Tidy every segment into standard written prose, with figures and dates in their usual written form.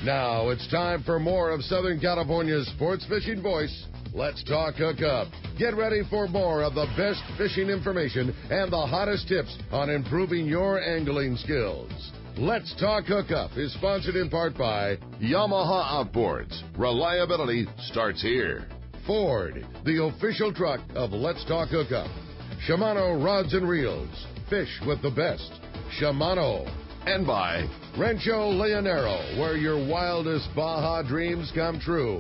Now it's time for more of Southern California's sports fishing voice. Let's talk Hookup. Get ready for more of the best fishing information and the hottest tips on improving your angling skills. Let's Talk Hookup is sponsored in part by Yamaha Outboards. Reliability starts here. Ford, the official truck of Let's Talk Hookup. Shimano Rods and Reels. Fish with the best. Shimano. And by Rancho Leonero, where your wildest Baja dreams come true.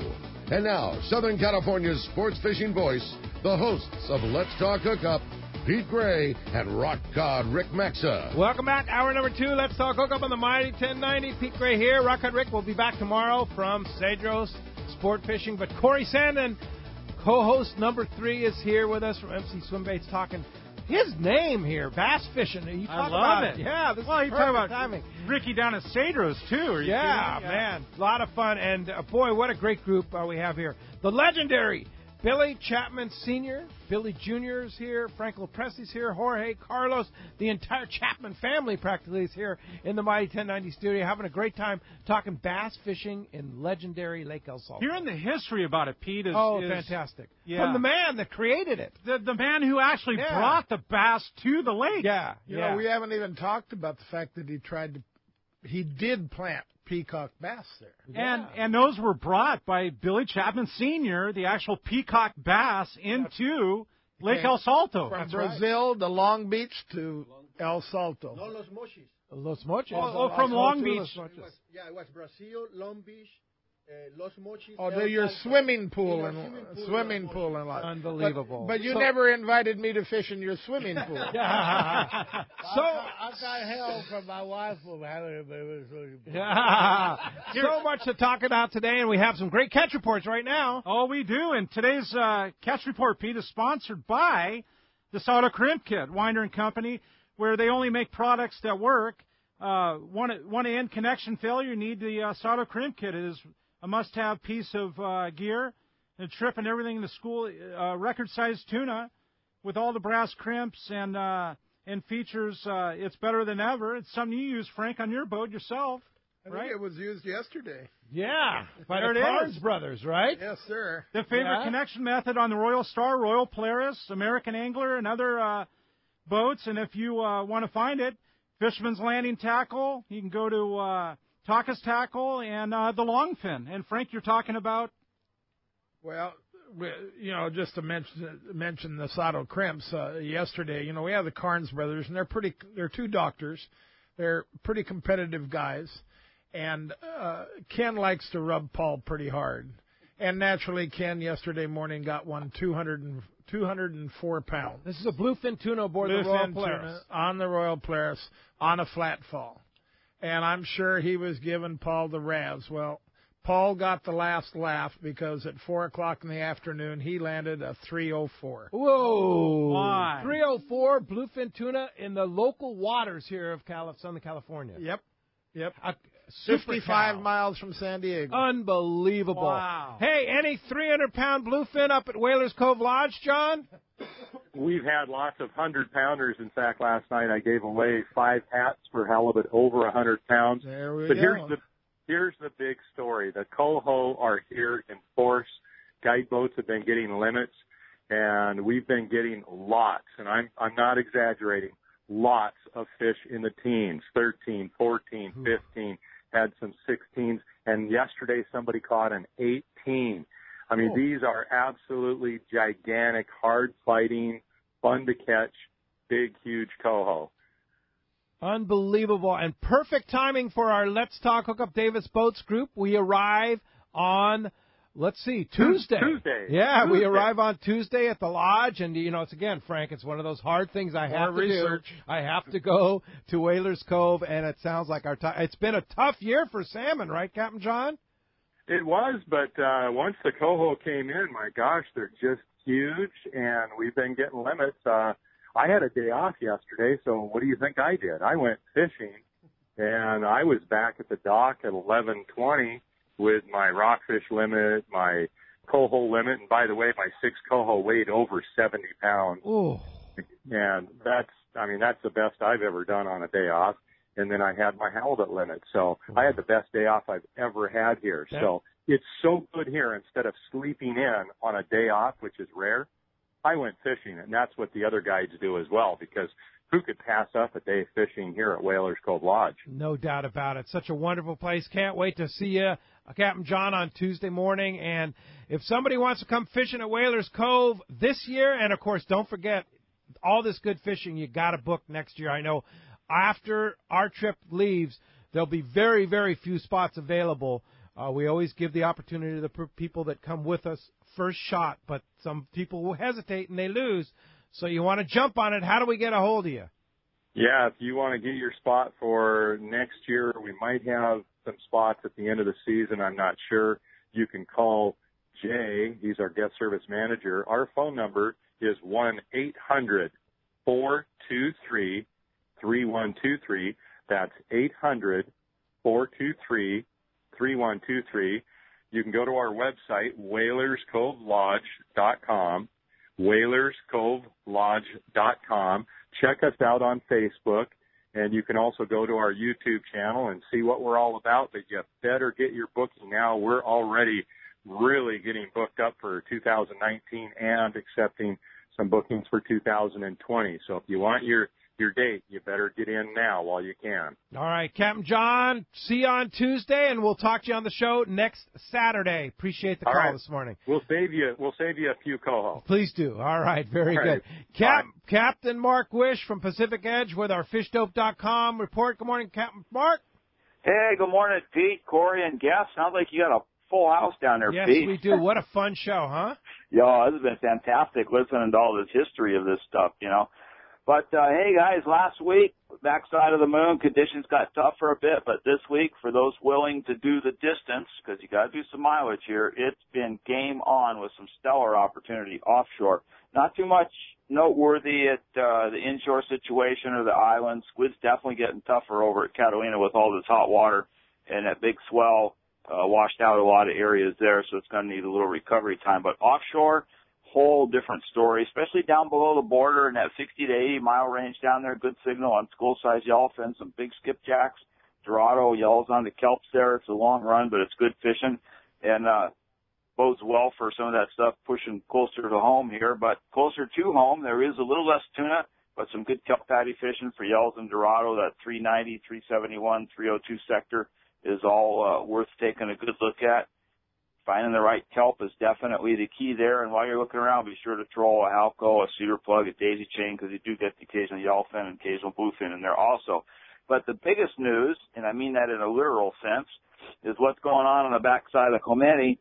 And now, Southern California's sports fishing voice, the hosts of Let's Talk Hookup, Pete Gray and Rock Cod Rick Maxa. Welcome back. Hour number 2. Let's Talk Hookup on the Mighty 1090. Pete Gray here. Rock Cod Rick will be back tomorrow from Cedros Sport Fishing. But Corey Sandin, co-host number 3, is here with us from MC Swimbaits talking his name here, bass fishing. You talk I love about it. Yeah, this well, is you talk about timing. Ricky down at Cedros, too. Are you Yeah, kidding? man. A lot of fun. And, boy, what a great group we have here. The legendary Billy Chapman Sr., Billy Jr. is here, Franco Preste's here, Jorge, Carlos, the entire Chapman family practically is here in the Mighty 1090 studio, having a great time talking bass fishing in legendary Lake El Salto. Hearing the history about it, Pete, is fantastic. Yeah. From the man that created it. The man who actually brought the bass to the lake. Yeah. You know, we haven't even talked about the fact that he did plant peacock bass there. And those were brought by Billy Chapman Sr., the actual peacock bass, into Lake El Salto. From Brazil to Long Beach to El Salto. No, Los Mochis. Los Mochis. From Long Beach. It was Brazil, Long Beach, Los Mochis. Oh, your swimming pool and lot. Unbelievable. But you never invited me to fish in your swimming pool. So I got help from my wife for having So much to talk about today, and we have some great catch reports right now. Oh, we do. And today's catch report, Pete, is sponsored by the Salto Crimp Kit, Winder and Company, where they only make products that work. Want to end connection failure? You need the Salto Crimp Kit. It is a must-have piece of gear. The trip and everything in the school, record-sized tuna with all the brass crimps and features. It's better than ever. It's something you use, Frank, on your boat yourself, right? I think it was used yesterday. Yeah, by There the it Carnes is. brothers, right? Yes, sir. The favorite connection method on the Royal Star, Royal Polaris, American Angler, and other boats. And if you want to find it, Fisherman's Landing Tackle, you can go to Taka's Tackle and the Longfin. And, Frank, you're talking about? Well, just to mention the Salto Crimps, yesterday, we have the Carnes brothers, and they're two doctors. They're pretty competitive guys. And Ken likes to rub Paul pretty hard. And naturally, Ken yesterday morning got one 204 pounds. This is a bluefin tuna aboard the Royal Polaris. On the Royal Polaris on a flat fall. And I'm sure he was giving Paul the ravs. Well, Paul got the last laugh because at 4 o'clock in the afternoon, he landed a 304. Whoa. Why? 304 bluefin tuna in the local waters here of Southern California. Yep. 55 miles from San Diego. Unbelievable. Wow. Hey, any 300-pound bluefin up at Whalers Cove Lodge, John? We've had lots of 100-pounders. In fact, last night I gave away 5 hats for halibut over 100 pounds. There we but go. Here's the big story. The coho are here in force. Guide boats have been getting limits, and we've been getting lots, and I'm not exaggerating, lots of fish in the teens, 13, 14, 15, had some 16s, and yesterday somebody caught an 18. I mean, these are absolutely gigantic, hard-fighting, fun-to-catch, big, huge coho. Unbelievable. And perfect timing for our Let's Talk Hookup Davis Boats group. We arrive on, Tuesday. Tuesday. Yeah, Tuesday. we arrive on Tuesday at the lodge. And, it's again, Frank, it's one of those hard things I have to do. I have to go to Whalers Cove, and it sounds like it's been a tough year for salmon, right, Captain John? It was, but once the coho came in, my gosh, they're just huge, and we've been getting limits. I had a day off yesterday, so what do you think I did? I went fishing, and I was back at the dock at 11:20 with my rockfish limit, my coho limit, and by the way, my 6 coho weighed over 70 pounds. Ooh. And that's the best I've ever done on a day off. and then I had my halibut limit. So I had the best day off I've ever had here. Yeah. So it's so good here. Instead of sleeping in on a day off, which is rare, I went fishing, and that's what the other guides do as well, because who could pass up a day fishing here at Whalers Cove Lodge? No doubt about it. Such a wonderful place. Can't wait to see you, Captain John, on Tuesday morning. And if somebody wants to come fishing at Whalers Cove this year, and, of course, don't forget, all this good fishing you got to book next year. I know after our trip leaves, there'll be very, very few spots available. We always give the opportunity to the people that come with us first shot, but some people will hesitate and they lose. So you want to jump on it. How do we get a hold of you? Yeah, if you want to get your spot for next year, we might have some spots at the end of the season. I'm not sure. You can call Jay. He's our guest service manager. Our phone number is 1-800-423-3123. That's 800-423-3123. You can go to our website, whalerscovelodge.com, whalerscovelodge.com. Check us out on Facebook, and you can also go to our YouTube channel and see what we're all about, but you better get your booking now. We're already really getting booked up for 2019 and accepting some bookings for 2020. So if you want your date, you better get in now while you can. All right, Captain John, see you on Tuesday, and we'll talk to you on the show next Saturday. Appreciate the call this morning. We'll save you a few co-hosts. Please do. All right, very good. Captain Mark Wish from Pacific Edge with our fishdope.com report. Good morning, Captain Mark. Hey, good morning, Pete, Corey, and guests. Sounds like you got a full house down there, Pete. Yes, we do. What a fun show, huh? Yeah, this has been fantastic listening to all this history of this stuff, you know. But, hey, guys, last week, backside of the moon, conditions got tough for a bit. But this week, for those willing to do the distance, because you got to do some mileage here, it's been game on with some stellar opportunity offshore. Not too much noteworthy at the inshore situation or the islands. Squid's definitely getting tougher over at Catalina with all this hot water, and that big swell washed out a lot of areas there, so it's going to need a little recovery time. But offshore, whole different story, especially down below the border in that 60 to 80 mile range down there. Good signal on school-sized yellowfin, some big skipjacks. Dorado yells on the kelps there. It's a long run, but it's good fishing, and bodes well for some of that stuff pushing closer to home here. But closer to home, there is a little less tuna, but some good kelp patty fishing for yells and Dorado. That 390, 371, 302 sector is all worth taking a good look at. Finding the right kelp is definitely the key there. And while you're looking around, be sure to troll a halco, a cedar plug, a daisy chain, because you do get the occasional yellowfin and occasional bluefin in there also. But the biggest news, and I mean that in a literal sense, is what's going on the backside of Clemente.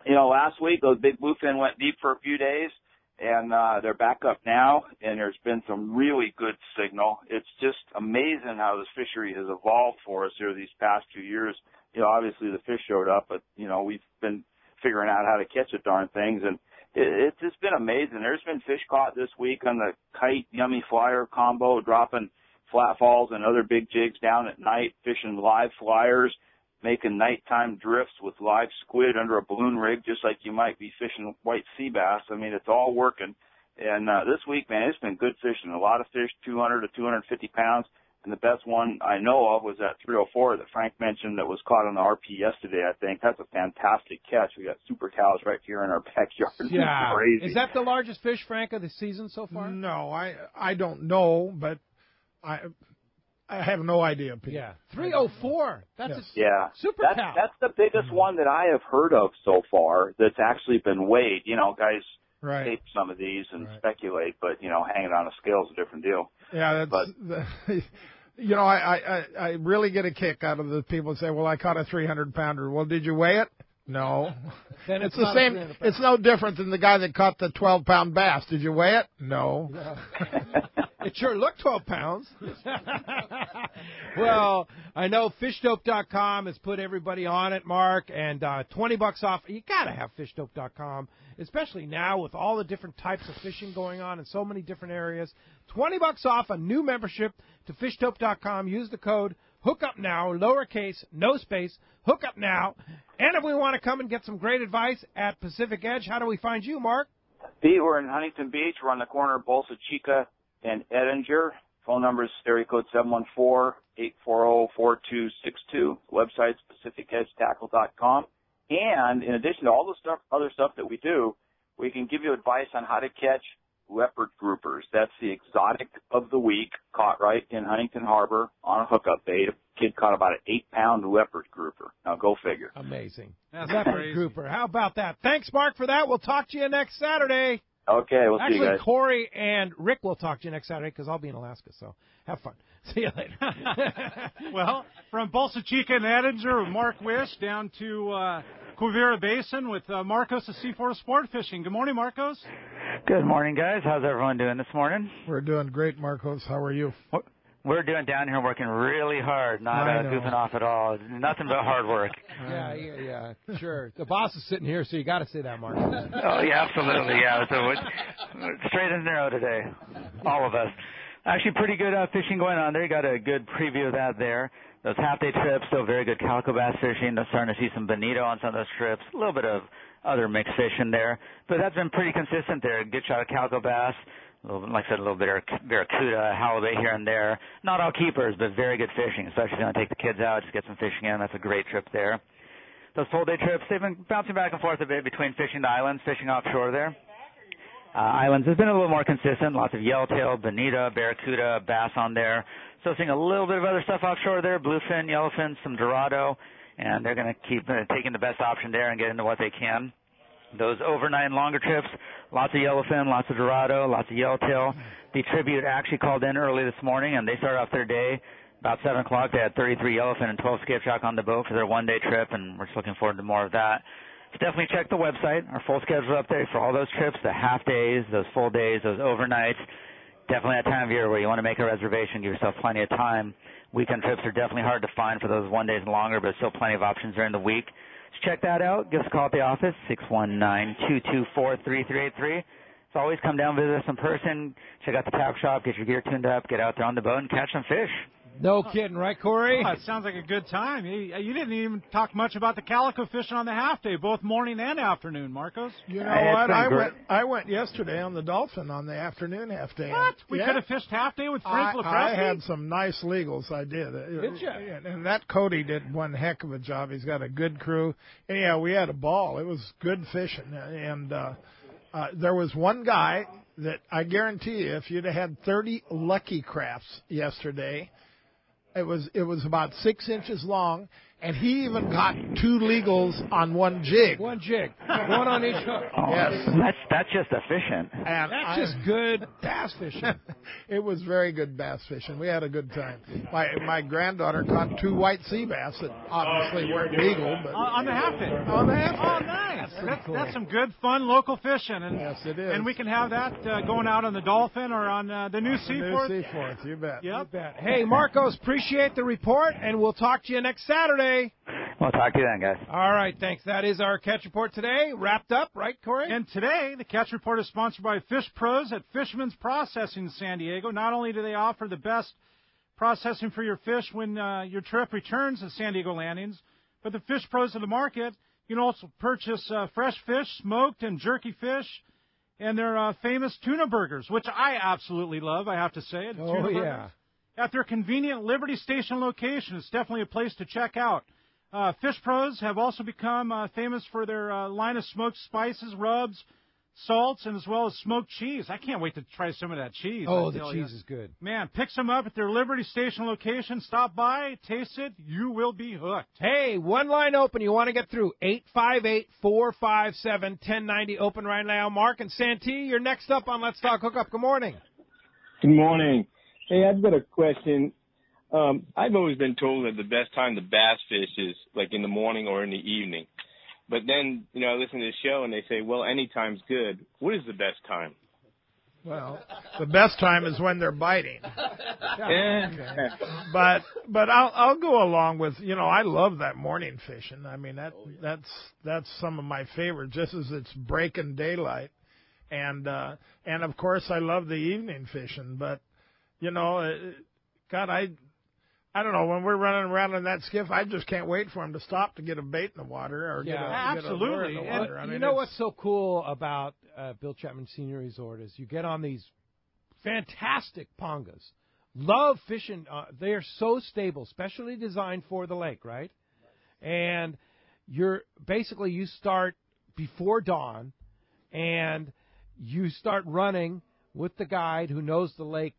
You know, last week those big bluefin went deep for a few days, and they're back up now, and there's been some really good signal. It's just amazing how this fishery has evolved for us here these past few years. You know, obviously the fish showed up, but, you know, we've been figuring out how to catch the darn things, and it's just been amazing. There's been fish caught this week on the kite yummy flyer combo, dropping flat falls and other big jigs down at night, fishing live flyers, making nighttime drifts with live squid under a balloon rig, just like you might be fishing white sea bass. I mean, it's all working. And this week, man, it's been good fishing. A lot of fish, 200 to 250 pounds. And the best one I know of was that 304 that Frank mentioned that was caught on the RP yesterday, I think. That's a fantastic catch. We got super cows right here in our backyard. Yeah. Crazy. Is that the largest fish, Frank, of the season so far? No, I don't know, but I have no idea, Pete. Yeah, 304. That's a super cow. That's the biggest one that I have heard of so far that's actually been weighed. You know, guys tape some of these and speculate, but, you know, hanging on a scale is a different deal. Yeah, you know, I really get a kick out of the people that say, well, I caught a 300-pounder. Well, did you weigh it? No. Then it's the same. It's no different than the guy that caught the 12-pound bass. Did you weigh it? No. It sure looked 12 pounds. Well, I know fishdope.com has put everybody on it, Mark, and $20 off. You got to have fishdope.com, especially now with all the different types of fishing going on in so many different areas. $20 off a new membership to fishdope.com. Use the code Hookup Now, lowercase, no space, Hookup Now. And if we want to come and get some great advice at Pacific Edge, how do we find you, Mark? Pete, we're in Huntington Beach. We're on the corner of Bolsa Chica and Edinger. Phone number is area code 714-840-4262. Website's PacificEdgeTackle.com. And in addition to all the other stuff that we do, we can give you advice on how to catch leopard groupers. That's the exotic of the week, caught right in Huntington Harbor on a hookup bait. A kid caught about an 8-pound leopard grouper. Now go figure. Amazing. That's Leopard crazy. grouper. How about that? Thanks, Mark, for that. We'll talk to you next Saturday. Okay, we'll see you Actually, guys. Corey and Rick will talk to you next Saturday because I'll be in Alaska, so have fun. See you later. Well, from Bolsa Chica and Edinger with Mark Wish down to Quivira Basin with Marcos of C4 Sport Fishing. Good morning, Marcos. Good morning, guys. How's everyone doing this morning? We're doing great, Marcos. How are you? We're doing down here working really hard, not goofing off at all. Nothing but hard work. Yeah, sure. The boss is sitting here, so you got to say that, Mark. Oh, yeah, absolutely, yeah. So we're straight and narrow today, all of us. Actually, pretty good fishing going on there. You got a good preview of that there. Those half-day trips, still very good calico bass fishing. They're starting to see some bonito on some of those trips. A little bit of other mixed fishing there. But that's been pretty consistent there. Good shot of calico bass. Like I said, a little bit of barracuda, halibut here and there. Not all keepers, but very good fishing, especially if you want to take the kids out, just get some fishing in. That's a great trip there. Those full-day trips, they've been bouncing back and forth a bit between fishing the islands, fishing offshore there. Islands has been a little more consistent. Lots of yellowtail, bonita, barracuda, bass on there. So seeing a little bit of other stuff offshore there, bluefin, yellowfin, some dorado, and they're going to keep taking the best option there and get into what they can. Those overnight and longer trips, lots of yellowfin, lots of dorado, lots of yellowtail. The Tribute actually called in early this morning, and they started off their day about 7 o'clock. They had 33 yellowfin and 12 skipjack on the boat for their one-day trip, and we're just looking forward to more of that. So definitely check the website. Our full schedule is up there for all those trips, the half days, those full days, those overnights. Definitely that time of year where you want to make a reservation, give yourself plenty of time. Weekend trips are definitely hard to find for those 1 days and longer, but still plenty of options during the week. So check that out. Give us a call at the office, 619-224-3383. As always, come down, visit us in person, check out the tack shop, get your gear tuned up, get out there on the boat and catch some fish. No kidding, right, Corey? Oh, it sounds like a good time. You didn't even talk much about the calico fishing on the half day, both morning and afternoon, Marcos. You know what? I went yesterday on the Dolphin on the afternoon half day. What? We could have fished half day with Frank Preste? I had some nice legals. I did. Did you? And that Cody did one heck of a job. He's got a good crew. Anyhow, we had a ball. It was good fishing. And there was one guy that I guarantee you, if you'd have had 30 Lucky Crafts yesterday, it was about 6 inches long, and he even got 2 legals on one jig. One jig. One on each hook. Oh, Yes. That's just efficient. And That's just good bass fishing. It was very good bass fishing. We had a good time. My granddaughter caught 2 white sea bass that obviously weren't legal, but On the half day. on the half Oh, day. nice. That's some good, fun local fishing. And, Yes, it is. And we can have that going out on the Dolphin or on the new Seaforth. New Seaforth, you bet. Yep. Hey, Marcos, appreciate the report, and we'll talk to you next Saturday. We'll talk to you then, guys. All right, thanks. That is our catch report today. Wrapped up, right, Corey? And today, the Catch Report is sponsored by Fish Pros at Fisherman's Processing in San Diego. Not only do they offer the best processing for your fish when your trip returns to San Diego landings, but the Fish Pros of the market, you can also purchase fresh fish, smoked and jerky fish, and their famous tuna burgers, which I absolutely love, I have to say. The tuna burgers. At their convenient Liberty Station location, it's definitely a place to check out. Fish Pros have also become famous for their line of smoked spices, rubs, salts, and as well as smoked cheese. I can't wait to try some of that cheese. Oh, the cheese is good. Man, pick some up at their Liberty Station location. Stop by, taste it. You will be hooked. Hey, one line open. You want to get through. 858-457-1090 open right now. Mark and Santee, you're next up on Let's Talk Hookup. Good morning. Good morning. Hey, I've got a question. I've always been told that the best time to bass fish is like in the morning or in the evening. But then, I listen to the show and they say, well, any time's good. What is the best time? Well, the best time is when they're biting. Yeah. But I'll go along with, I love that morning fishing. I mean, that's some of my favorites, just as it's breaking daylight. And of course I love the evening fishing, but God, I don't know, when we're running around in that skiff, I just can't wait for him to stop to get a bait in the water or get a lure in the water. And you know what's so cool about Bill Chapman Senior Resort is you get on these fantastic pongas, love fishing. They are so stable, specially designed for the lake, right? And you start before dawn, and you start running with the guide who knows the lake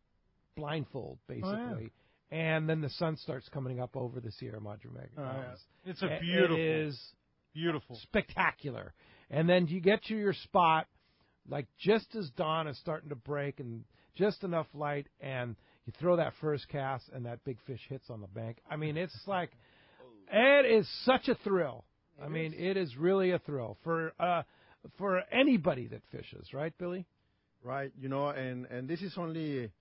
blindfold, basically. Oh, yeah. And then the sun starts coming up over the Sierra Madre Mountains. It's a beautiful. It is beautiful, spectacular. And then you get to your spot, like just as dawn is starting to break, and just enough light, and you throw that first cast, and that big fish hits on the bank. I mean, it's like, it is such a thrill. It is really a thrill for anybody that fishes, right, Billy? Right. And this is only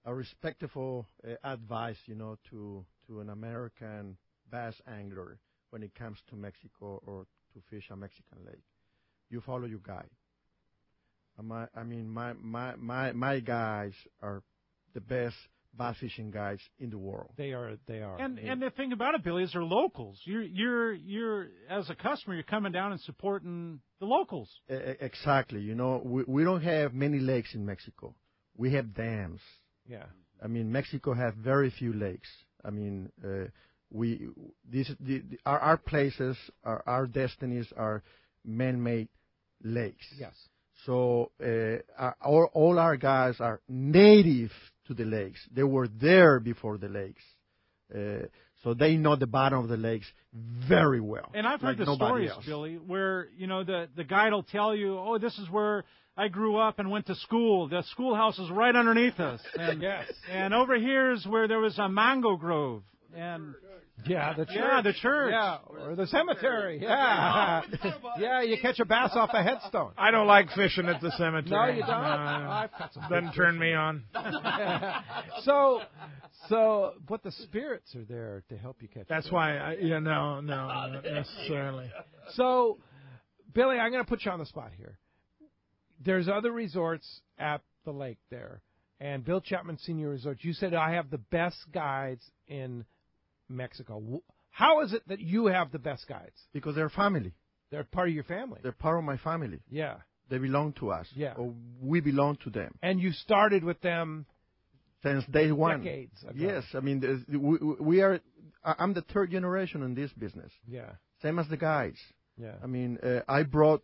a respectful advice, to an American bass angler when it comes to Mexico or to fish a Mexican lake. You follow your guide. My guys are the best bass fishing guys in the world. They are. And the thing about it, Billy, is they're locals. You're as a customer, you're coming down and supporting the locals. Exactly. We don't have many lakes in Mexico. We have dams. Yeah. Mexico has very few lakes. Our places, our destinies are man-made lakes. Yes. So all our guys are native to the lakes. They were there before the lakes. So they know the bottom of the lakes very well. And I've heard the stories, Billy, where, the guide will tell you, oh, this is where I grew up and went to school. The schoolhouse is right underneath us. And, yes. And over here is where there was a mango grove. And the church. Yeah, the church. Yeah, or the cemetery. Yeah. Yeah, you catch a bass off a headstone. I don't like fishing at the cemetery. No, you don't? I've got some doesn't turn me on. But the spirits are there to help you catch That's fish. why, not necessarily. So, Billy, I'm going to put you on the spot here. There's other resorts at the lake there. And Bill Chapman Senior Resort, you said I have the best guides in Mexico. How is it that you have the best guides? Because they're family. They're part of your family. They're part of my family. Yeah. They belong to us. Yeah. Or we belong to them. And you started with them since day one. Decades ago. Yes. We are. I'm the third generation in this business. Yeah. Same as the guides. Yeah. I brought,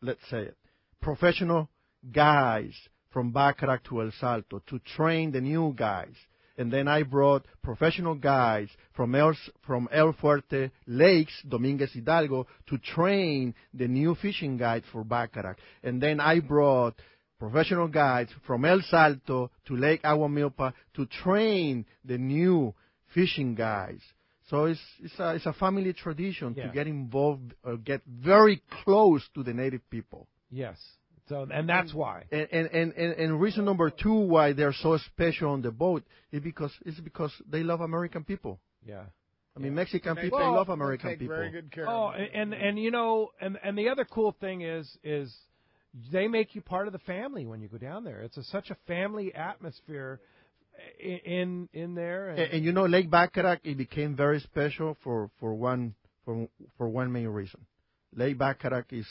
let's say it, professional guys from Baccarat to El Salto to train the new guys. And then I brought professional guys from El Fuerte Lakes, Dominguez Hidalgo, to train the new fishing guides for Baccarat. And then I brought professional guides from El Salto to Lake Aguamilpa to train the new fishing guys. So it's a family tradition to get involved, get very close to the native people. Yes. So, and that's why. And reason number two why they're so special on the boat is because they love American people. Yeah. Mexican people love American people. Very good care. Oh, and the other cool thing is they make you part of the family when you go down there. It's such a family atmosphere in there. And Lake Baccarat, it became very special for one main reason. Lake Baccarat is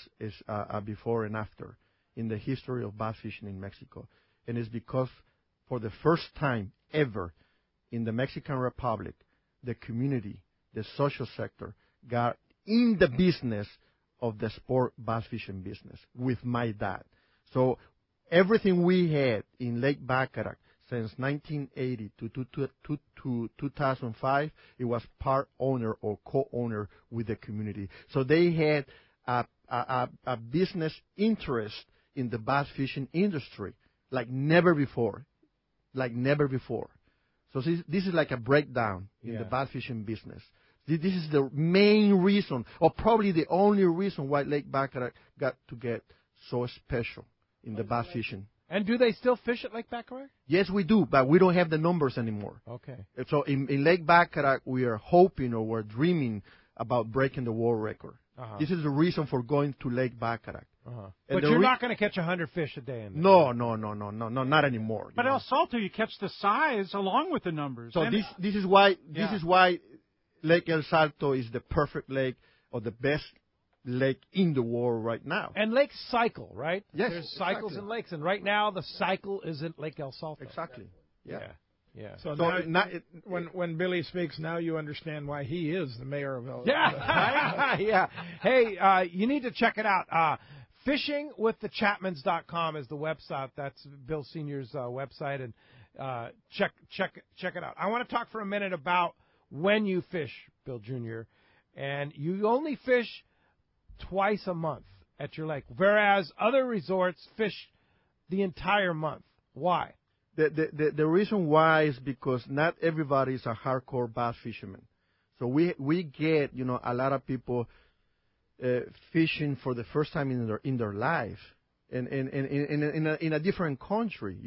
a before and after in the history of bass fishing in Mexico. And it's because for the first time ever in the Mexican Republic, the community, the social sector, got in the business of the sport bass fishing business with my dad. So everything we had in Lake Baccarat since 1980 to 2005, it was part owner or co-owner with the community. So they had a business interest in the bass fishing industry like never before. So this is like a breakdown in the bass fishing business. This is the main reason, or probably the only reason why Lake Baccarat got to get so special in the bass fishing. And do they still fish at Lake Baccarat? Yes, we do, but we don't have the numbers anymore. Okay. So in Lake Baccarat, we are hoping or we're dreaming about breaking the world record. Uh-huh. This is the reason for going to Lake Baccarat. Uh-huh. But you're not going to catch 100 fish a day in there. No, not anymore. But El Salto, you catch the size along with the numbers. So this is why Lake El Salto is the perfect lake or the best lake in the world right now. And lakes cycle, right? Yes. There's cycles in lakes, and right now the cycle is at Lake El Salto. Exactly. Yeah. Yeah. So So now, when Billy speaks, now you understand why he is the mayor of El. Yeah. Yeah. Hey, you need to check it out. Fishingwiththechapmans.com is the website. That's Bill Sr.'s website, and check it out. I want to talk for a minute about when you fish, Bill Jr., and you only fish twice a month at your lake, whereas other resorts fish the entire month. Why? The reason why is because not everybody is a hardcore bass fisherman. So we get a lot of people fishing for the first time in their life, and in a different country.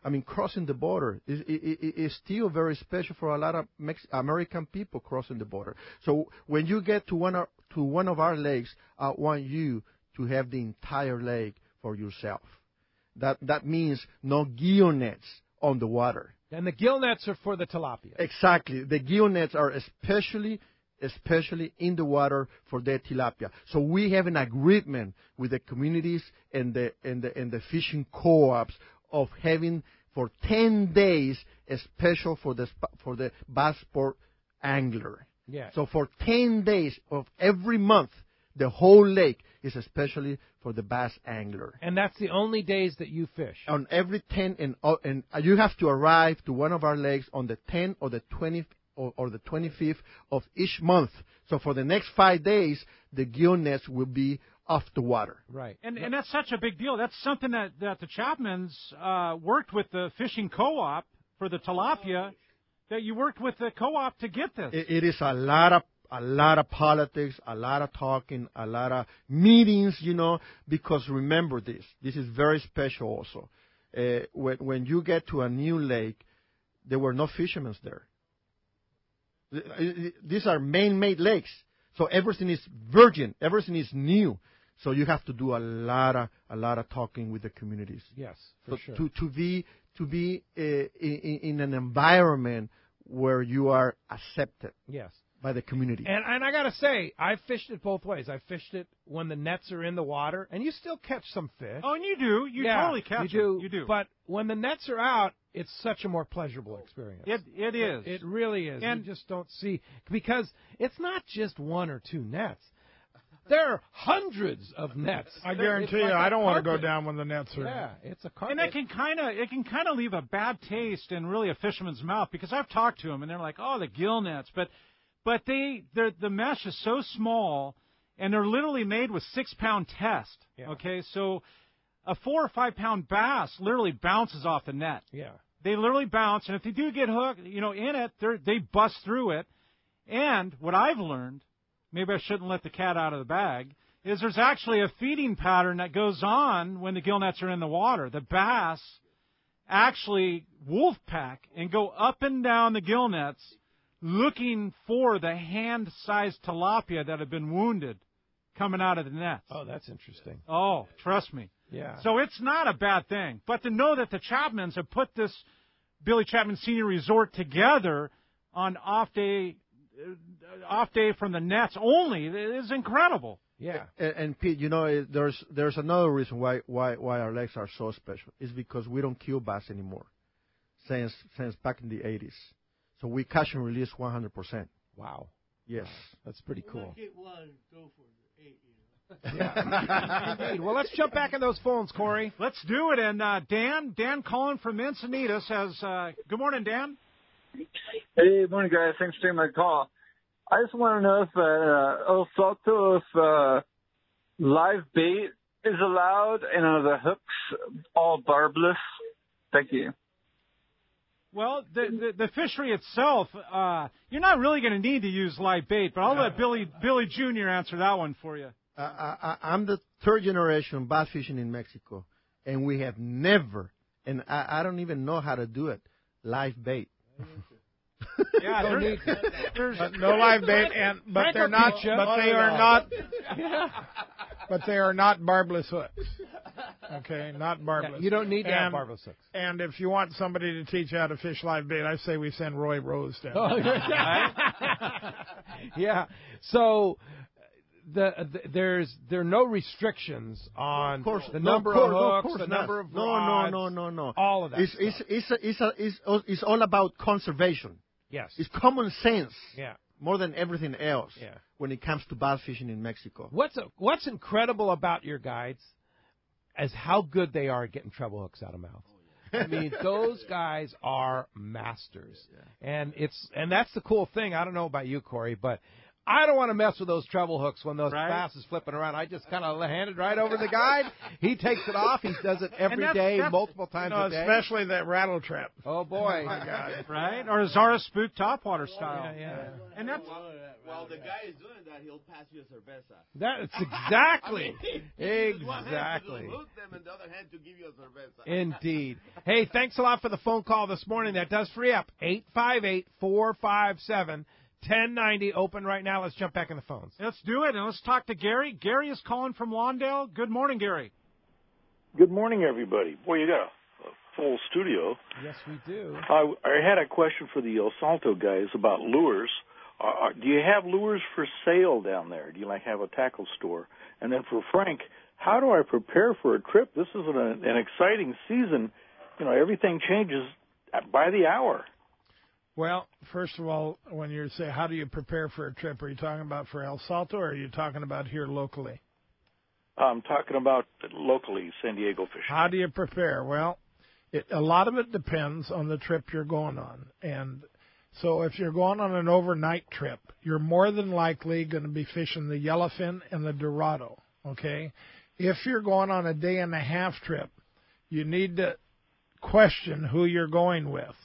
I mean, crossing the border is still very special for a lot of American people crossing the border. So when you get to one of our lakes, I want you to have the entire lake for yourself. That means no gill nets on the water. And the gill nets are for the tilapia. Exactly. The gill nets are especially in the water for the tilapia. So we have an agreement with the communities and the fishing co-ops of having for 10 days a special for the bass sport angler. Yeah. So for 10 days of every month, the whole lake is especially for the bass angler. And that's the only days that you fish. On every 10, and you have to arrive to one of our lakes on the 10th or the 20th or the 25th of each month. So for the next 5 days, the gill nets will be off the water. Right. And that's such a big deal. That's something that the Chapmans worked with the fishing co-op for the tilapia, that you worked with the co-op to get this. It is a lot of politics, a lot of talking, a lot of meetings, because remember this is very special also. When you get to a new lake, there were no fishermen there. These are man-made lakes, so everything is virgin, everything is new. So you have to do a lot of talking with the communities. Yes, for so sure. To be in an environment where you are accepted. Yes. By the community. And I got to say, I fished it both ways. I fished it when the nets are in the water, and you still catch some fish. Oh, and you do. You totally catch them. You do. But when the nets are out, it's such a more pleasurable experience. It is. It really is. And you just don't see, because it's not just one or two nets. There are hundreds of nets. I guarantee you, I don't want to go down when the nets are. Yeah, it's a carpet. And it can kind of leave a bad taste in really a fisherman's mouth, because I've talked to them and they're like, oh, the gill nets, but the mesh is so small, and they're literally made with 6-pound test. Yeah. Okay, so a 4 or 5 pound bass literally bounces off the net. Yeah, they literally bounce, and if they do get hooked, in it, they bust through it. And what I've learned, maybe I shouldn't let the cat out of the bag, is there's actually a feeding pattern that goes on when the gill nets are in the water. The bass actually wolf pack and go up and down the gill nets, looking for the hand-sized tilapia that have been wounded coming out of the nets. Oh, that's interesting. Oh, trust me. Yeah. So it's not a bad thing. But to know that the Chapmans have put this Billy Chapman Senior Resort together on off day from the nets only is incredible. Yeah. And Pete, there's another reason why our lakes are so special. It's because we don't kill bass anymore since back in the 80s. So we catch and release 100%. Wow. Yes. That's pretty cool. Get one, go for the 8, Yeah. Indeed. Well, let's jump back in those phones, Corey. Let's do it. And Dan calling from Encinitas says, good morning, Dan. Hey, morning, guys. Thanks for taking my call. I just want to know if El Salto, if live bait is allowed and are the hooks all barbless. Thank you. Well, the fishery itself, you're not really going to need to use live bait, but I'll let Billy Jr. answer that one for you. I'm the third generation bass fishing in Mexico, and we have never, and I don't even know how to do it, live bait. Yeah, there's no live bait, but they are not barbless hooks. Okay, not barbless. Yeah, you don't need to have barbless hooks. And if you want somebody to teach you how to fish live bait, I say we send Roy Rose down. Yeah. So there are no restrictions on the number of hooks, the number of rods. No. All of that. It's all about conservation. Yes. It's common sense. Yeah. More than everything else. Yeah. When it comes to bass fishing in Mexico. What's incredible about your guides is how good they are at getting treble hooks out of mouths. I mean, those guys are masters, and that's the cool thing. I don't know about you, Corey, but I don't want to mess with those treble hooks when those bass is flipping around. I just kind of hand it right over to the guide. He takes it off. He does it every day, multiple times a day. Especially that rattle trap. Oh, boy. Oh, my God. Right? Or Zara Spook topwater style. Yeah. And that's... While the guy is doing that, he'll pass you a cerveza. That's exactly. Exactly. One hand Exactly. to hook them and the other hand to give you a cerveza. Indeed. Hey, thanks a lot for the phone call this morning. That does free up. 858-457-1090. Open right now. Let's jump back in the phones. Let's do it, and let's talk to Gary. Gary is calling from Lawndale. Good morning, Gary. Good morning, everybody. Boy, you got a full studio. Yes, we do. I had a question for the El Salto guys about lures. Do you have lures for sale down there? Do you have a tackle store? And then for Frank, how do I prepare for a trip? This is an exciting season. Everything changes by the hour. Well, first of all, when you say how do you prepare for a trip, are you talking about for El Salto or are you talking about here locally? I'm talking about locally, San Diego fishing. How do you prepare? Well, a lot of it depends on the trip you're going on. And so if you're going on an overnight trip, you're more than likely going to be fishing the yellowfin and the dorado, okay? If you're going on a day-and-a-half trip, you need to question who you're going with.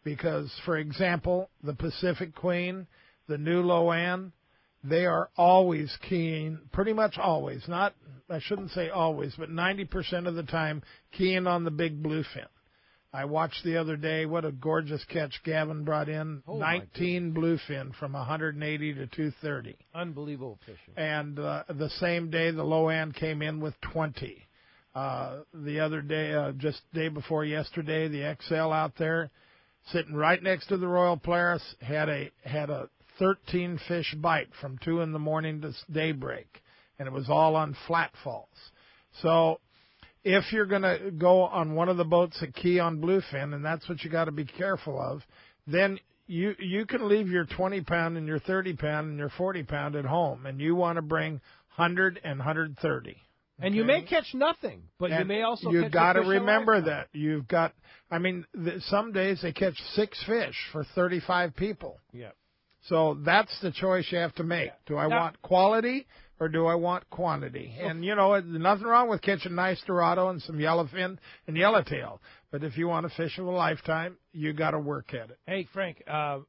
Because, for example, the Pacific Queen, the New Loan, they are always keying, pretty much always, I shouldn't say always, but 90% of the time keying on the big bluefin. I watched the other day what a gorgeous catch Gavin brought in, 19 bluefin from 180 to 230. Unbelievable fishing. And the same day the Loan came in with 20. The other day, just day before yesterday, the XL out there, sitting right next to the Royal Polaris, had a 13 fish bite from 2 in the morning to daybreak, and it was all on flat falls. So if you're going to go on one of the boats that key on bluefin, and that's what you got to be careful of, then you can leave your 20-pound and your 30-pound and your 40-pound at home, and you want to bring 100 and 130. Okay? And you may catch nothing, but you may also catch you've got to a fish remember that. You've got, some days they catch 6 fish for 35 people. Yeah. So that's the choice you have to make. Do I want quality or do I want quantity? And, nothing wrong with catching nice dorado and some yellowfin and yellowtail. But if you want to fish of a lifetime, you got to work at it. Hey, Frank, how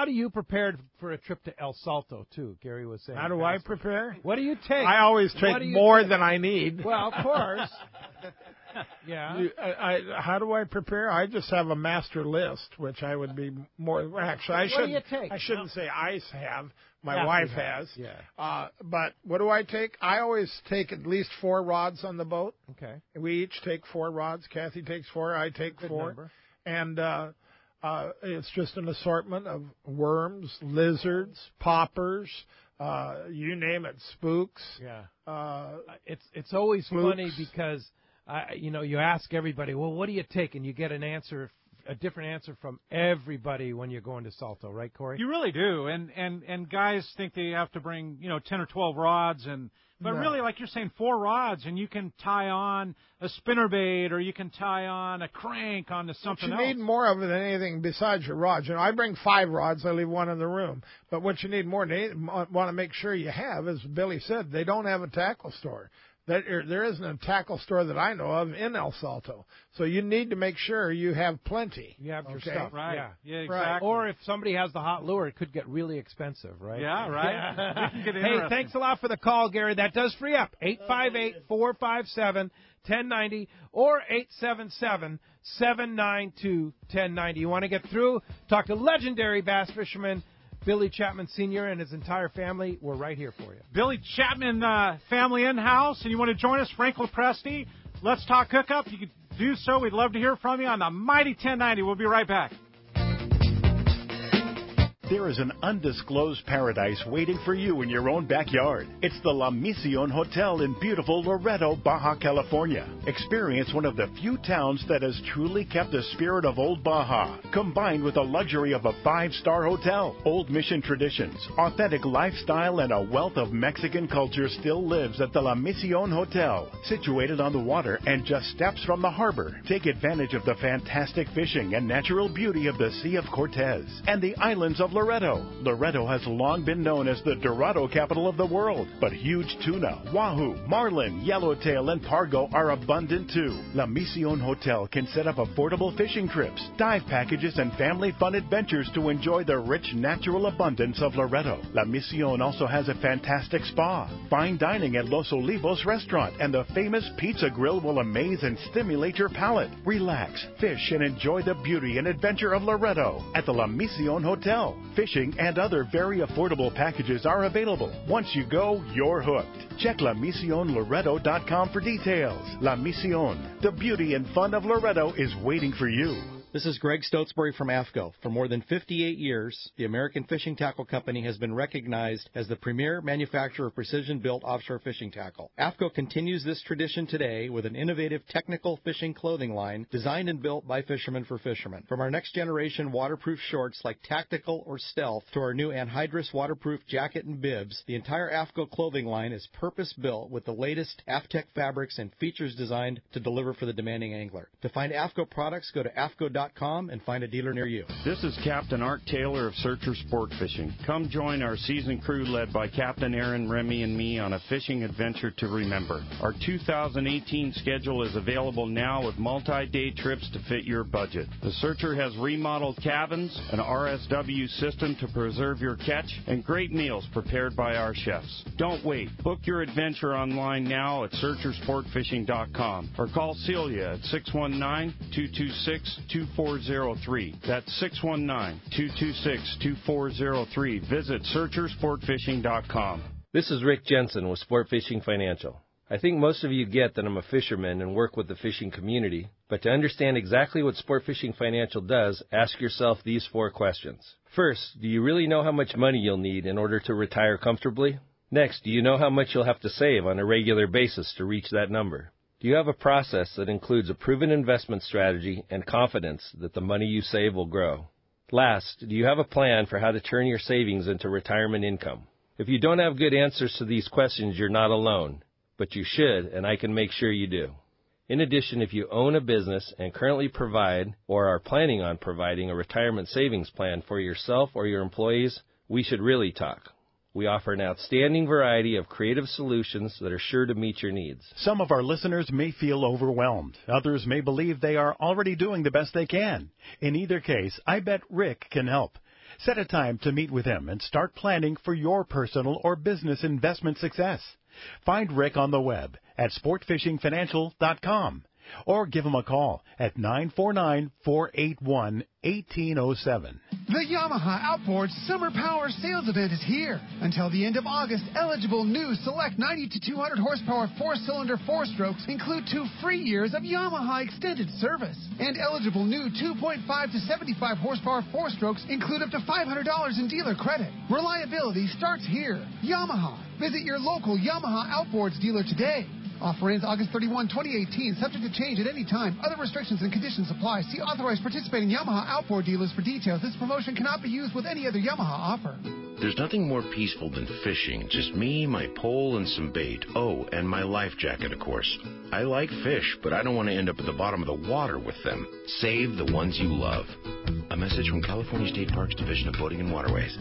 do you prepare for a trip to El Salto, too? Gary was saying. How do I prepare? What do you take? I always take more than I need. Well, of course. Yeah. How do I prepare? I just have a master list, which I would be more. Actually, what do you take? I shouldn't say I have. My wife has. Yeah. But what do I take? I always take at least 4 rods on the boat. Okay. We each take 4 rods. Kathy takes 4. I take Good 4. Number. And it's just an assortment of worms, lizards, poppers. You name it, spooks. Yeah. It's always flukes. funny because. You ask everybody, well, what do you take? And you get a different answer from everybody when you're going to Salto, right, Corey? You really do. And guys think they have to bring, 10 or 12 rods. But really, like you're saying, 4 rods, and you can tie on a spinnerbait or you can tie on a crank onto something else. You need more of it than anything besides your rods. I bring 5 rods. I leave 1 in the room. But what you need more than want to make sure you have, as Billy said, they don't have a tackle store. There isn't a tackle store that I know of in El Salto. So you need to make sure you have plenty. You have your stuff. Right. Yeah, exactly. Right. Or if somebody has the hot lure, it could get really expensive, right? Yeah, right. Yeah. Hey, thanks a lot for the call, Gary. That does free up. 858-457-1090 or 877-792-1090. You want to get through? Talk to legendary bass fisherman Billy Chapman Sr. and his entire family. We're right here for you. Billy Chapman family in-house, and you want to join us, Frank Preste. Let's talk hookup. You can do so. We'd love to hear from you on the Mighty 1090. We'll be right back. There is an undisclosed paradise waiting for you in your own backyard. It's the La Misión Hotel in beautiful Loreto, Baja California. Experience one of the few towns that has truly kept the spirit of old Baja, combined with the luxury of a 5-star hotel. Old mission traditions, authentic lifestyle, and a wealth of Mexican culture still lives at the La Misión Hotel. Situated on the water and just steps from the harbor, take advantage of the fantastic fishing and natural beauty of the Sea of Cortez and the islands of Loreto. Loreto has long been known as the Dorado capital of the world, but huge tuna, wahoo, marlin, yellowtail, and pargo are abundant too. La Misión Hotel can set up affordable fishing trips, dive packages, and family fun adventures to enjoy the rich natural abundance of Loreto. La Misión also has a fantastic spa, fine dining at Los Olivos restaurant, and the famous pizza grill will amaze and stimulate your palate. Relax, fish, and enjoy the beauty and adventure of Loreto at the La Misión Hotel. Fishing and other very affordable packages are available. Once you go, you're hooked. Check LaMisionLoreto.com for details. La Misión, the beauty and fun of Loreto is waiting for you. This is Greg Stotesbury from AFCO. For more than 58 years, the American Fishing Tackle Company has been recognized as the premier manufacturer of precision-built offshore fishing tackle. AFCO continues this tradition today with an innovative technical fishing clothing line designed and built by fishermen for fishermen. From our next-generation waterproof shorts like Tactical or Stealth to our new anhydrous waterproof jacket and bibs, the entire AFCO clothing line is purpose-built with the latest AFTEC fabrics and features designed to deliver for the demanding angler. To find AFCO products, go to AFCO.com and find a dealer near you. This is Captain Art Taylor of Searcher Sport Fishing. Come join our seasoned crew led by Captain Aaron, Remy, and me on a fishing adventure to remember. Our 2018 schedule is available now with multi-day trips to fit your budget. The Searcher has remodeled cabins, an RSW system to preserve your catch, and great meals prepared by our chefs. Don't wait. Book your adventure online now at SearcherSportFishing.com or call Celia at 619-226-2403. That's 619-226-2403. Visit SearcherSportFishing.com. This is Rick Jensen with Sport Fishing Financial. I think most of you get that I'm a fisherman and work with the fishing community, but to understand exactly what Sport Fishing Financial does, ask yourself these 4 questions. First, do you really know how much money you'll need in order to retire comfortably? Next, do you know how much you'll have to save on a regular basis to reach that number? Do you have a process that includes a proven investment strategy and confidence that the money you save will grow? Last, do you have a plan for how to turn your savings into retirement income? If you don't have good answers to these questions, you're not alone, but you should, and I can make sure you do. In addition, if you own a business and currently provide or are planning on providing a retirement savings plan for yourself or your employees, we should really talk. We offer an outstanding variety of creative solutions that are sure to meet your needs. Some of our listeners may feel overwhelmed. Others may believe they are already doing the best they can. In either case, I bet Rick can help. Set a time to meet with him and start planning for your personal or business investment success. Find Rick on the web at sportfishingfinancial.com or give him a call at 949-481-1807. The Yamaha Outboard Summer Power Sales Event is here. Until the end of August, eligible new select 90 to 200 horsepower 4-cylinder 4-strokes include 2 free years of Yamaha extended service. And eligible new 2.5 to 75 horsepower 4-strokes include up to $500 in dealer credit. Reliability starts here. Yamaha. Visit your local Yamaha Outboards dealer today. Offer ends August 31, 2018, subject to change at any time. Other restrictions and conditions apply. See authorized participating Yamaha outboard dealers for details. This promotion cannot be used with any other Yamaha offer. There's nothing more peaceful than fishing. Just me, my pole, and some bait. Oh, and my life jacket, of course. I like fish, but I don't want to end up at the bottom of the water with them. Save the ones you love. A message from California State Parks Division of Boating and Waterways.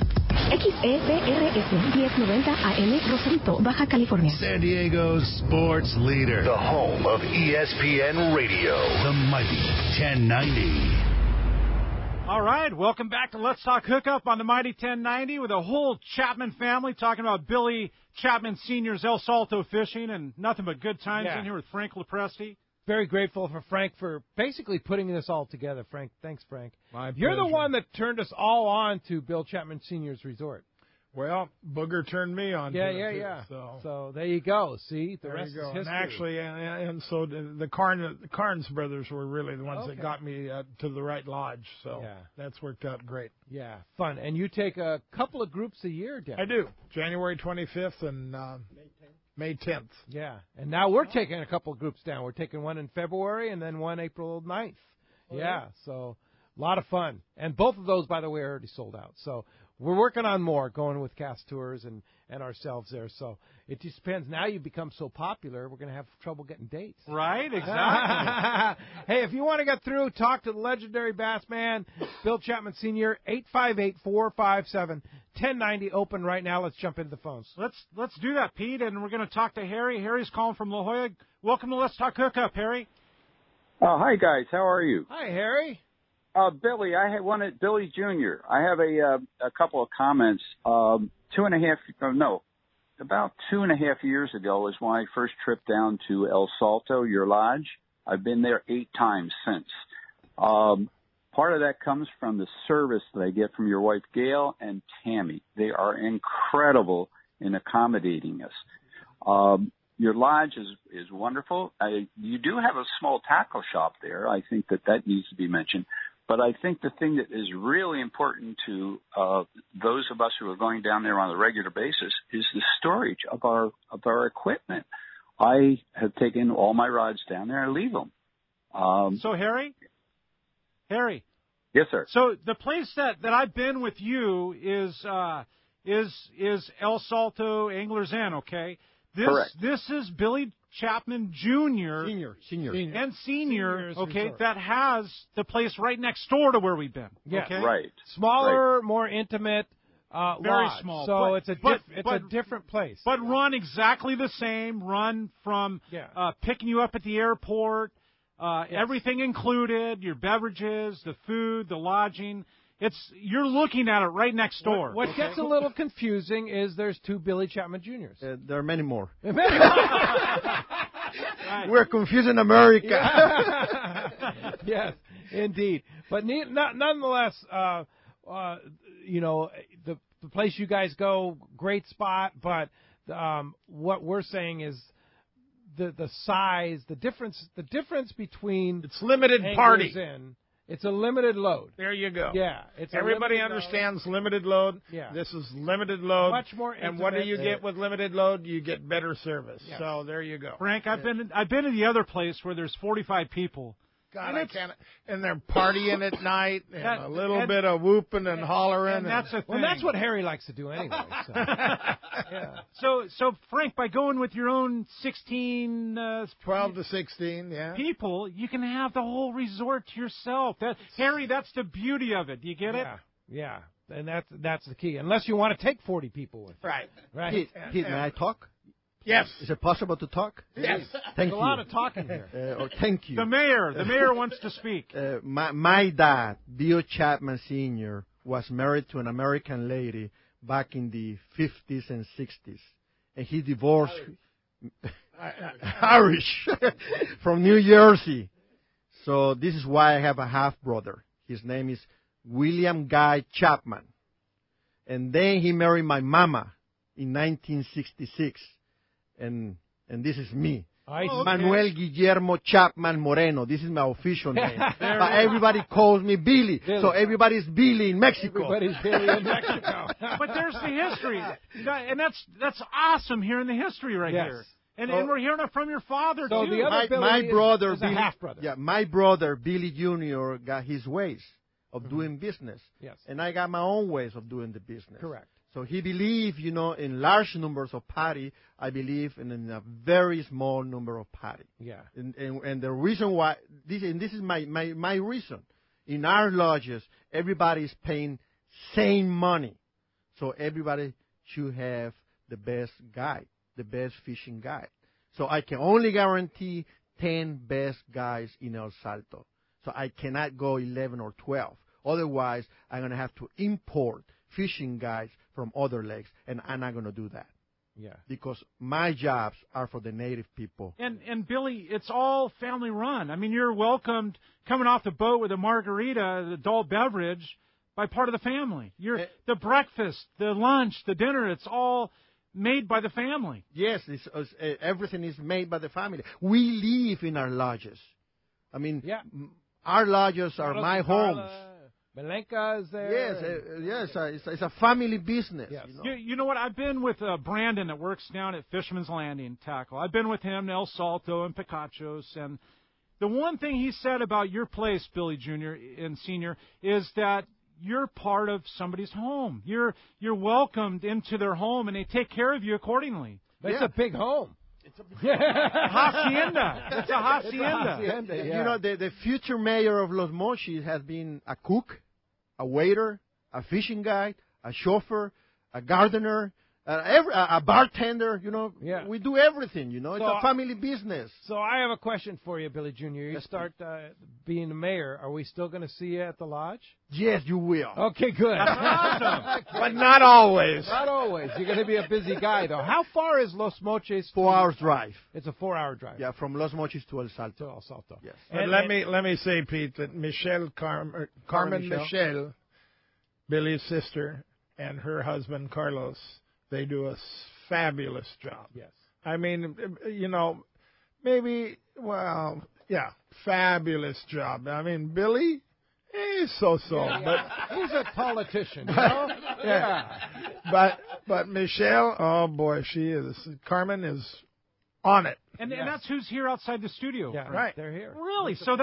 XEPRS 1090 AM Rosarito, Baja California. San Diego's sports leader. The home of ESPN Radio. The mighty 1090. All right, welcome back to Let's Talk Hookup on the Mighty 1090 with a whole Chapman family talking about Billy Chapman Sr.'s El Salto fishing and nothing but good times in here with Frank Preste. Very grateful for Frank for basically putting this all together, Frank. Thanks, Frank. My You're pleasure. the one that turned us all on to Bill Chapman Sr.'s resort. Well, Booger turned me on. Yeah. So there you go. See, the rest is history. And actually, and so the Carnes brothers were really the ones that got me to the right lodge. So that's worked out great. Yeah, fun. And you take a couple of groups a year down. I do. January 25th and May 10th. Yeah, and now we're taking a couple of groups down. We're taking one in February and then one April 9th. So a lot of fun. And both of those, by the way, are already sold out. So we're working on more, going with Cast Tours and ourselves there. So it just depends. Now you become so popular, we're going to have trouble getting dates. Right, exactly. Hey, if you want to get through, talk to the legendary bass man, Bill Chapman Sr., 858-457-1090, open right now. Let's jump into the phones. Let's do that, Pete, and we're going to talk to Harry. Harry's calling from La Jolla. Welcome to Let's Talk Hookup, Harry. Hi, guys. How are you? Hi, Harry. Billy, I had one at Billy Jr. I have a couple of comments. About 2.5 years ago was my first trip down to El Salto, your lodge. I've been there 8 times since. Part of that comes from the service that I get from your wife, Gail, and Tammy. They are incredible in accommodating us. Your lodge is wonderful. You do have a small tackle shop there. I think that needs to be mentioned. But I think the thing that is really important to those of us who are going down there on a regular basis is the storage of our equipment. I have taken all my rods down there and leave them. So Harry. Yes, sir. So the place that I've been with you is El Salto Anglers Inn. Okay. Correct. This is Billy Chapman Jr. Senior. And Senior, okay, resort. That has the place right next door to where we've been. Yes. Okay? Right. Smaller, more intimate, very lodge. small. So it's a different place. But run exactly the same. Run from picking you up at the airport, everything included, your beverages, the food, the lodging. You're looking at it right next door. What gets a little confusing is there's 2 Billy Chapman Juniors. There are many more. Right. We're confusing America. Yes, indeed. But nonetheless, the place you guys go, great spot. But what we're saying is the size, the difference between it's limited party. It's a limited load. There you go. Yeah. Everybody understands limited load. Yeah. This is limited load. Much more intimate. And what do you get with limited load? You get better service. Yes. So there you go. Frank, I've been to the other place where there's 45 people. God, I can't. And they're partying at night, and a little bit of whooping and hollering. And that's a thing. Well, that's what Harry likes to do anyway. So. Yeah. So Frank, by going with your own 12 to 16, people, you can have the whole resort to yourself. Harry, that's the beauty of it. Do you get it? Yeah. And that's the key. Unless you want to take 40 people with you. Right. Pete, may I talk? Yes. Is it possible to talk? Yes. Thank you. A lot of talking here. Thank you. The mayor wants to speak. My dad, Bill Chapman Sr., was married to an American lady back in the 50s and 60s. And he divorced Irish from New Jersey. So this is why I have a half-brother. His name is William Guy Chapman. And then he married my mama in 1966. And this is me. Manuel Guillermo Chapman Moreno. This is my official name. But everybody calls me Billy. So everybody's Billy in Mexico. Everybody's Billy in Mexico. But there's the history. And that's awesome hearing the history here. And we're hearing it from your father, so too. The other my brother, is a half-brother. Yeah, my brother, Billy Jr., got his ways of doing business. Yes. And I got my own ways of doing the business. Correct. So he believed, in large numbers of party. I believe in a very small number of party. Yeah. And the reason why, this is my reason. In our lodges, everybody is paying same money. So everybody should have the best guide, the best fishing guide. So I can only guarantee 10 best guys in El Salto. So I cannot go 11 or 12. Otherwise, I'm going to have to import fishing guides from other lakes, and I'm not going to do that. Yeah. Because my jobs are for the native people. And Billy, it's all family run. I mean, you're welcomed coming off the boat with a margarita, the adult beverage, by part of the family. The breakfast, the lunch, the dinner, it's all made by the family. Yes, everything is made by the family. We live in our lodges. I mean, our lodges are my homes. Melenka is there. Yes, it's a family business. Yes. You know what? I've been with Brandon that works down at Fisherman's Landing Tackle. I've been with him to El Salto and Picachos. And the one thing he said about your place, Billy Jr. and Senior, is that you're part of somebody's home. You're welcomed into their home, and they take care of you accordingly. But it's a big home. Hacienda. It's a hacienda. You know, the future mayor of Los Mochis has been a cook, a waiter, a fishing guide, a chauffeur, a gardener, a bartender. You know, we do everything. You know, it's a family business. So I have a question for you, Billy Jr. You start being the mayor. Are we still going to see you at the lodge? Yes, you will. Okay, good. Awesome. But not always. Not always. You're going to be a busy guy, though. How far is Los Mochis? 4 hours drive. It's a 4-hour drive. Yeah, from Los Mochis to El Salto. To El Salto. Yes. And let me say, Pete, that Carmen Michelle, Billy's sister, and her husband Carlos, they do a fabulous job. Yes. I mean, you know, fabulous job. I mean, Billy, he's so-so. But he's a politician, you know? But Michelle, oh, boy, she is. Carmen is on it. And that's who's here outside the studio. Yeah, right. They're here. Really? So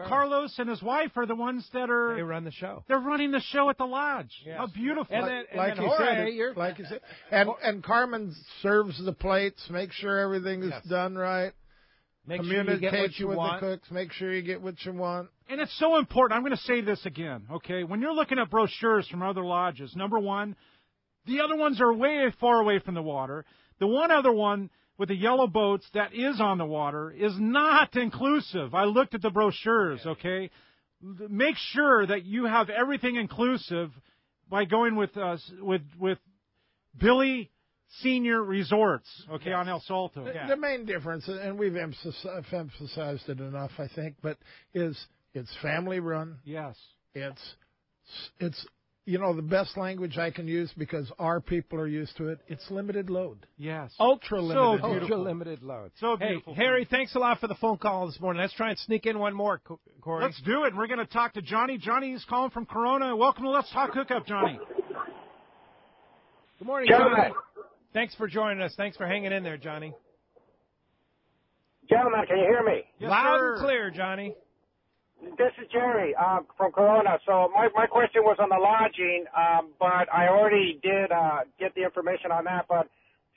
Carlos and his wife are the ones that are... They run the show. They're running the show at the lodge. Yes. How beautiful. Like you said. And Carmen serves the plates, make sure everything is done right. Communicates with the cooks, make sure you get what you want. And it's so important. I'm going to say this again, okay? When you're looking at brochures from other lodges, number one, the other ones are way far away from the water. The one other one with the yellow boats that is on the water is not inclusive. I looked at the brochures, okay? Make sure that you have everything inclusive by going with Billy Senior Resorts, okay, on El Salto. The main difference, and we've emphasized it enough, I think, but is it's family run. Yes. It's you know, the best language I can use because our people are used to it. It's limited load. Yes. Ultra limited. Ultra limited load. So beautiful. Hey, Harry, thanks a lot for the phone call this morning. Let's try and sneak in one more, Corey. Let's do it. We're going to talk to Johnny. Johnny's calling from Corona. Welcome to Let's Talk Hookup, Johnny. Good morning, Johnny. Thanks for joining us. Thanks for hanging in there, Johnny. Gentlemen, can you hear me? Yes, loud and clear, Johnny. This is Jerry from Corona. So my question was on the lodging, but I already did get the information on that. But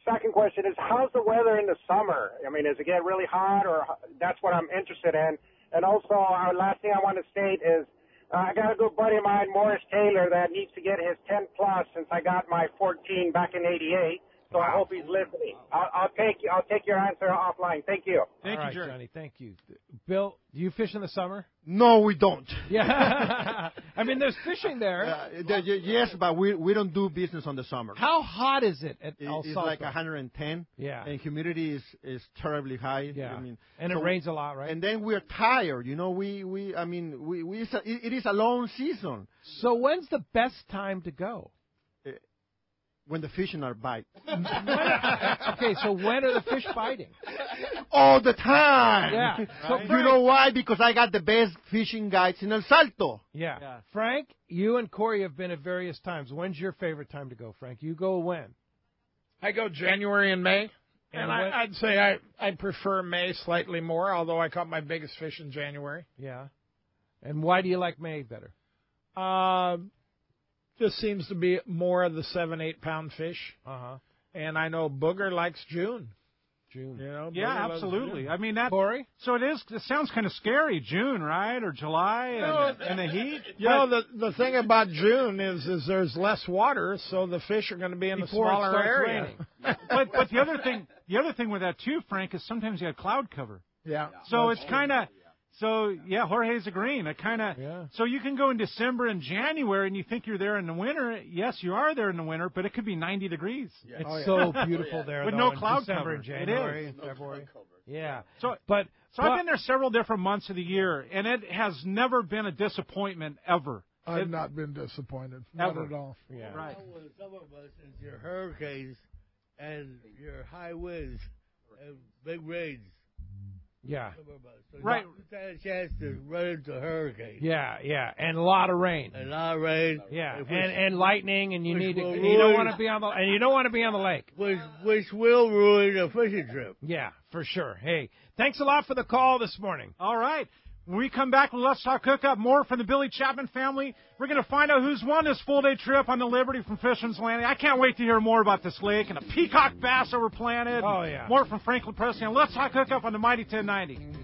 second question is, how's the weather in the summer? I mean, does it get really hot, or that's what I'm interested in? And also, last thing I want to state is I got a good buddy of mine, Morris Taylor, that needs to get his 10 plus since I got my 14 back in '88. So I hope he's listening. I'll take your answer offline. Thank you. Thank you, Jerry. Johnny. Thank you. Bill, do you fish in the summer? No, we don't. Yeah. I mean, there's fishing there. Yes, but we don't do business on the summer. How hot is it at El Salto? It's like 110. Yeah. And humidity is terribly high. Yeah. I mean, and it rains a lot, right? And then we're tired. You know, it is a long season. So when's the best time to go? When the fish are bite. Okay, so when are the fish biting? All the time. Yeah. So Frank, you know why? Because I got the best fishing guides in El Salto. Yeah. Frank, you and Corey have been at various times. When's your favorite time to go, Frank? You go when? I go January and May. And I'd say I prefer May slightly more, although I caught my biggest fish in January. Yeah. And why do you like May better? Just seems to be more of the 7-8 pound fish. And I know Booger likes June. You know, yeah, absolutely. June. I mean that. Corey? So it is. It sounds kind of scary, June, right, or July, and the heat. You know, the thing about June is there's less water, so the fish are going to be in a smaller area. but the other thing with that too, Frank, is sometimes you have cloud cover. Yeah. So it's kind of. So, yeah, Jorge's agreeing. So you can go in December and January and you think you're there in the winter. Yes, you are there in the winter, but it could be 90 degrees. Yeah. It's so beautiful there, with though, no cloud December cover. And January it is. and February. Yeah. So I've been there several different months of the year, and it has never been a disappointment ever. I've not been disappointed. Not Ever. at all. Yeah. Right. Some of us is your hurricanes and your high winds and big rains. Yeah. Some of us. So Right. You had a chance to run into a hurricane. Yeah, yeah, and a lot of rain. And a lot of rain. Yeah, which- and lightning, and you which need to, will and you don't ruin- want to be on the, and you don't want to be on the lake. Which will ruin a fishing trip. Yeah, for sure. Hey, thanks a lot for the call this morning. All right. When we come back with Let's Talk Hookup, more from the Billy Chapman family. We're going to find out who's won this full-day trip on the Liberty from Fisherman's Landing. I can't wait to hear more about this lake and the peacock bass that were planted. Oh, yeah. More from Franklin Preste on Let's Talk Hookup on the Mighty 1090.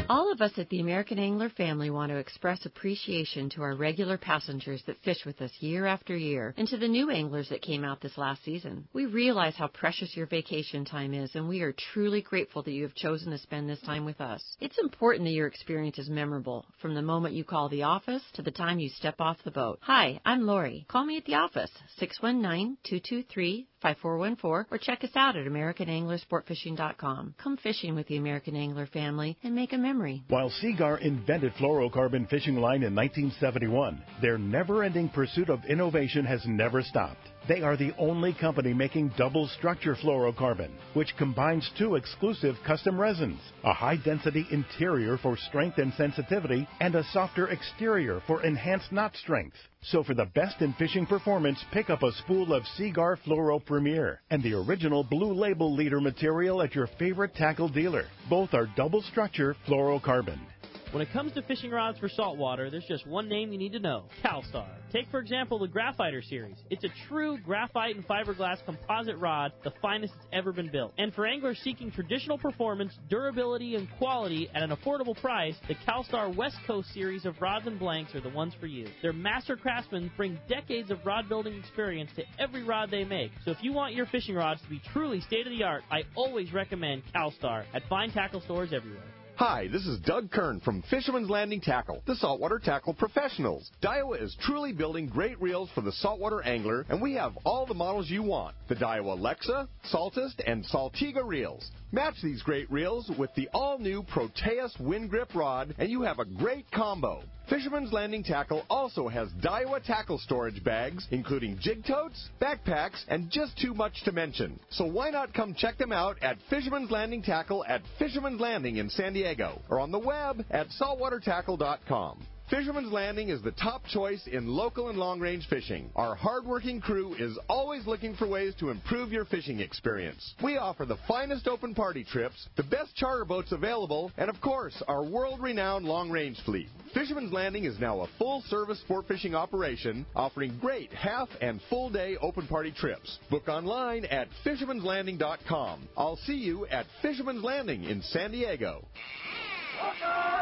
All of us at the American Angler family want to express appreciation to our regular passengers that fish with us year after year, and to the new anglers that came out this last season. We realize how precious your vacation time is, and we are truly grateful that you have chosen to spend this time with us. It's important that your experience is memorable, from the moment you call the office to the time you step off the boat. Hi, I'm Lori. Call me at the office, 619-223-5414, or check us out at AmericanAnglerSportFishing.com. Come fishing with the American Angler family and make a memory. While Seagar invented fluorocarbon fishing line in 1971, their never-ending pursuit of innovation has never stopped. They are the only company making double-structure fluorocarbon, which combines two exclusive custom resins, a high-density interior for strength and sensitivity, and a softer exterior for enhanced knot strength. So for the best in fishing performance, pick up a spool of Seagar Fluoro Premier and the original Blue Label leader material at your favorite tackle dealer. Both are double-structure fluorocarbon. When it comes to fishing rods for saltwater, there's just one name you need to know, CalStar. Take, for example, the Graphiter series. It's a true graphite and fiberglass composite rod, the finest it's ever been built. And for anglers seeking traditional performance, durability, and quality at an affordable price, the CalStar West Coast series of rods and blanks are the ones for you. Their master craftsmen bring decades of rod building experience to every rod they make. So if you want your fishing rods to be truly state-of-the-art, I always recommend CalStar at fine tackle stores everywhere. Hi, this is Doug Kern from Fisherman's Landing Tackle, the saltwater tackle professionals. Daiwa is truly building great reels for the saltwater angler, and we have all the models you want. The Daiwa Lexa, Saltist, and Saltiga reels. Match these great reels with the all-new Proteus Wind Grip rod, and you have a great combo. Fisherman's Landing Tackle also has Daiwa tackle storage bags, including jig totes, backpacks, and just too much to mention. So why not come check them out at Fisherman's Landing Tackle at Fisherman's Landing in San Diego, or on the web at saltwatertackle.com. Fisherman's Landing is the top choice in local and long-range fishing. Our hard-working crew is always looking for ways to improve your fishing experience. We offer the finest open party trips, the best charter boats available, and of course, our world-renowned long-range fleet. Fisherman's Landing is now a full-service sport fishing operation, offering great half and full-day open party trips. Book online at fishermanslanding.com. I'll see you at Fisherman's Landing in San Diego.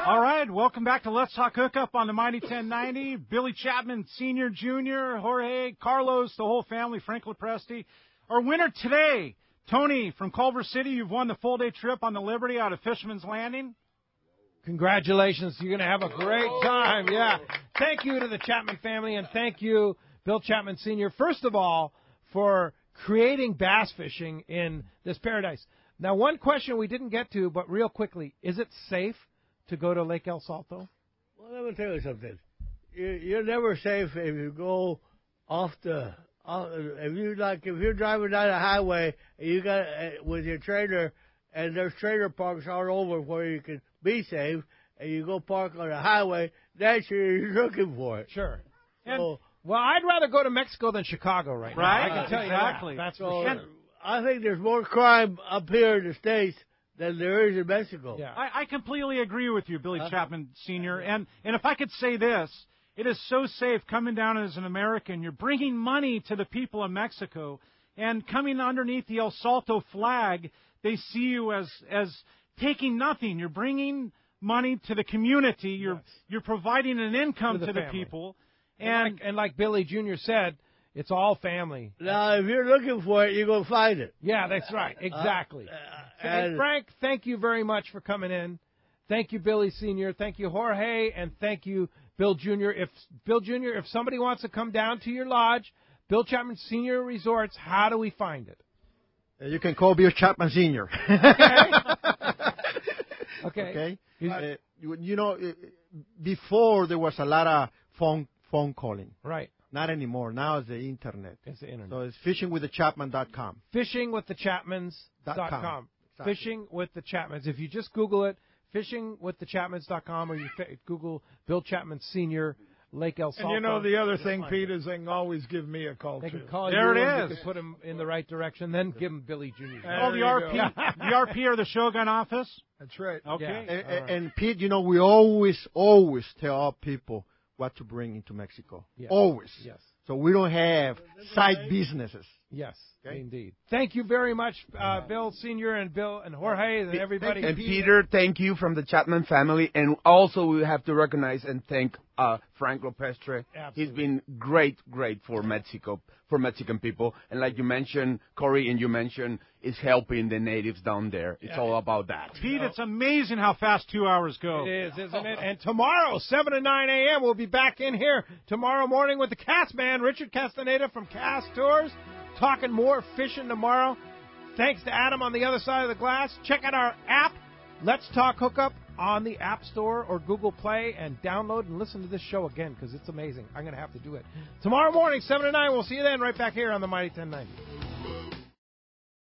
All right, welcome back to Let's Talk Hookup on the Mighty 1090. Billy Chapman, Sr., Jr., Jorge, Carlos, the whole family, Franklin Preste. Our winner today, Tony from Culver City. You've won the full-day trip on the Liberty out of Fisherman's Landing. Congratulations. You're going to have a great time. Yeah. Thank you to the Chapman family, and thank you, Bill Chapman, Sr., first of all, for creating bass fishing in this paradise. Now, one question we didn't get to, but real quickly, is it safe to go to Lake El Salto? Well, let me tell you something. You're never safe if you go off the. If you're driving down a highway and you got with your trailer, and there's trailer parks all over where you can be safe, and you go park on a highway, that's where you're looking for it. Sure. So, well, I'd rather go to Mexico than Chicago right now. Right? I can tell Exactly. you that. That's so for sure. I think there's more crime up here in the States than there is in Mexico. Yeah. I completely agree with you, Billy Chapman, Sr. And if I could say this, it is so safe coming down as an American. You're bringing money to the people of Mexico, and coming underneath the El Salto flag, they see you as taking nothing. You're bringing money to the community. You're providing an income to the people. And like Billy Jr. said, it's all family. Now, if you're looking for it, you're going to find it. Yeah, that's right. Exactly. And Frank, thank you very much for coming in. Thank you, Billy Sr. Thank you, Jorge. And thank you, Bill Jr. If somebody wants to come down to your lodge, Bill Chapman Sr. Resorts, how do we find it? You can call Bill Chapman Sr. Okay. you know, before there was a lot of phone calling. Right. Not anymore. Now it's the internet. It's the internet. So it's fishingwiththechapman.com. Fishingwiththechapmans.com. Exactly. Fishing with the Chapmans. If you just Google it, fishingwiththechapmans.com, or you Google Bill Chapman Sr., Lake El Salto. And you know the other thing, Pete, is they can always give me a call, They too. can call There you it and is. You can put them in the right direction, then give them Billy Jr. Oh, the RP, the RP or the Shogun office? That's right. Okay. Yeah. And Pete, you know, we always tell our people what to bring into Mexico. Yes. Always. Yes. So we don't have side businesses. Yes, Okay. indeed. Thank you very much, Bill Sr. and Bill and Jorge and everybody. And Peter, thank you from the Chapman family. And also we have to recognize and thank Franco Preste. He's been great for Mexico, for Mexican people. And like you mentioned, Corey, and you mentioned, is helping the natives down there. It's all about that. Pete, it's amazing how fast 2 hours go. It is, isn't it? And tomorrow, 7 to 9 a.m., we'll be back in here tomorrow morning with the Cast Man, Richard Castaneda from Cast Tours, talking more fishing tomorrow. Thanks to Adam on the other side of the glass. Check out our app, Let's Talk Hookup, on the App Store or Google Play, and download and listen to this show again because it's amazing. I'm going to have to do it. Tomorrow morning, 7 to 9. We'll see you then right back here on the Mighty 1090.